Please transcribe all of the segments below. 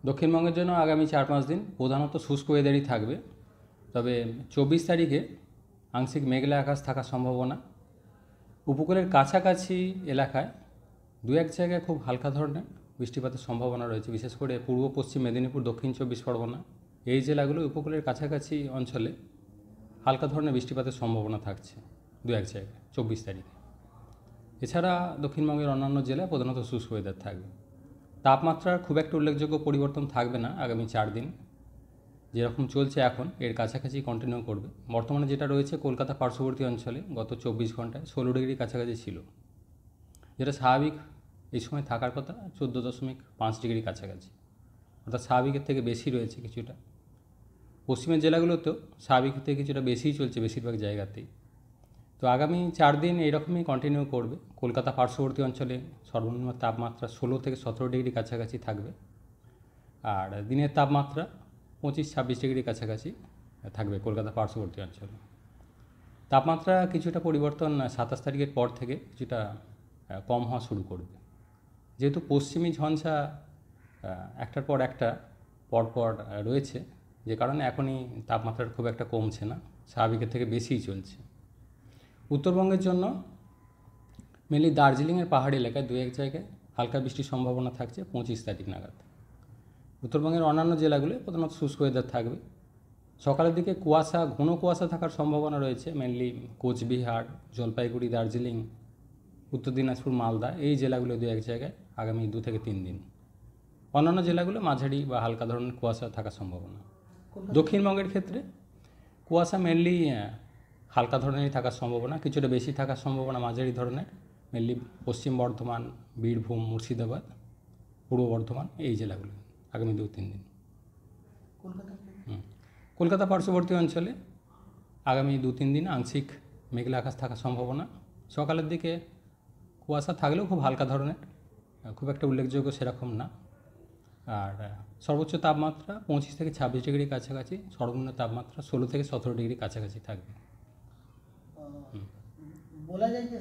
দক্ষিণবঙ্গের জন্য আগামী 4-5 দিন প্রধানত শুষ্ক ওয়েদারই থাকবে। তবে 24 তারিখে আংশিক মেঘলা আকাশ থাকার সম্ভাবনা। উপকূলের কাছাকাছি এলাকায় দু এক জায়গায় খুব হালকা ধরনের বৃষ্টিপাতের সম্ভাবনা রয়েছে, বিশেষ করে পূর্ব পশ্চিম মেদিনীপুর, দক্ষিণ 24 পরগনা এই জেলাগুলো উপকূলের কাছাকাছি অঞ্চলে হালকা ধরনের বৃষ্টিপাতের সম্ভাবনা থাকছে দু এক জায়গায় 24 তারিখে। এছাড়া দক্ষিণবঙ্গের অন্যান্য জেলায় প্রধানত শুষ্ক ওয়েদার থাকবে। তাপমাত্রার খুব একটা উল্লেখযোগ্য পরিবর্তন থাকবে না আগামী 4 দিন। যেরকম চলছে এখন এর কাছাকাছি কন্টিনিউ করবে। বর্তমানে যেটা রয়েছে কলকাতা পার্শ্ববর্তী অঞ্চলে গত 24 ঘন্টায় 16 ডিগ্রি কাছাকাছি ছিল, যেটা স্বাভাবিক এই সময় থাকার কথা 14.5 ডিগ্রি কাছাকাছি, অর্থাৎ স্বাভাবিকের থেকে বেশি রয়েছে কিছুটা। পশ্চিমের জেলাগুলোতেও স্বাভাবিকের থেকে কিছুটা বেশিই চলছে বেশিরভাগ জায়গাতেই। তো আগামী 4 দিন এইরকমই কন্টিনিউ করবে। কলকাতা পার্শ্ববর্তী অঞ্চলে সর্বনিম্ন তাপমাত্রা 16 থেকে 17 ডিগ্রি কাছাকাছি থাকবে, আর দিনের তাপমাত্রা 25-26 ডিগ্রি কাছাকাছি থাকবে কলকাতা পার্শ্ববর্তী অঞ্চলে। তাপমাত্রা কিছুটা পরিবর্তন 27 তারিখের পর থেকে কিছুটা কম হওয়া শুরু করবে, যেহেতু পশ্চিমী ঝঞ্ঝা একটার পর একটা পরপর রয়েছে, যে কারণে এখনই তাপমাত্রা খুব একটা কমছে না, স্বাভাবিকের থেকে বেশিই চলছে। উত্তরবঙ্গের জন্য মেনলি দার্জিলিংয়ের পাহাড়ি এলাকায় দু এক জায়গায় হালকা বৃষ্টির সম্ভাবনা থাকছে 25 তারিখ নাগাদ। উত্তরবঙ্গের অন্যান্য জেলাগুলোয় প্রধানত শুষ্ক ওয়েদার থাকবে। সকালের দিকে কুয়াশা, ঘন কুয়াশা থাকার সম্ভাবনা রয়েছে মেনলি কোচবিহার, জলপাইগুড়ি, দার্জিলিং, উত্তর দিনাজপুর, মালদা এই জেলাগুলো দু এক জায়গায় আগামী 2 থেকে 3 দিন। অন্যান্য জেলাগুলো মাঝারি বা হালকা ধরনের কুয়াশা থাকার সম্ভাবনা। দক্ষিণবঙ্গের ক্ষেত্রে কুয়াশা মেনলি হালকা ধরনেরই থাকার সম্ভাবনা, কিছুটা বেশি থাকার সম্ভাবনা মাঝারি ধরনের মেনলি পশ্চিম বর্ধমান, বীরভূম, মুর্শিদাবাদ, পূর্ব বর্ধমান এই জেলাগুলো আগামী 2-3 দিন। কলকাতা পার্শ্ববর্তী অঞ্চলে আগামী 2-3 দিন আংশিক মেঘলা আকাশ থাকার সম্ভাবনা। সকালের দিকে কুয়াশা থাকলেও খুব হালকা ধরনের, খুব একটা উল্লেখযোগ্য সেরকম না। আর সর্বোচ্চ তাপমাত্রা 25 থেকে 26 ডিগ্রি কাছাকাছি, সর্বনিম্ন তাপমাত্রা 16 থেকে 17 ডিগ্রি কাছাকাছি থাকবে। বলা যায় যে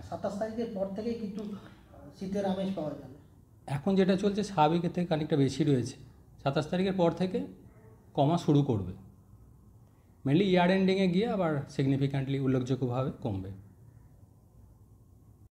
27 তারিখের পর থেকে কিন্তু শীতের আমেজ পাওয়া যাবে। এখন যেটা চলছে স্বাভাবিকের থেকে খানিকটা বেশি রয়েছে, 27 তারিখের পর থেকে কমা শুরু করবে, মেনলি ইয়ার এন্ডিংয়ে গিয়ে আবার সিগনিফিক্যান্টলি উল্লেখযোগ্যভাবে কমবে।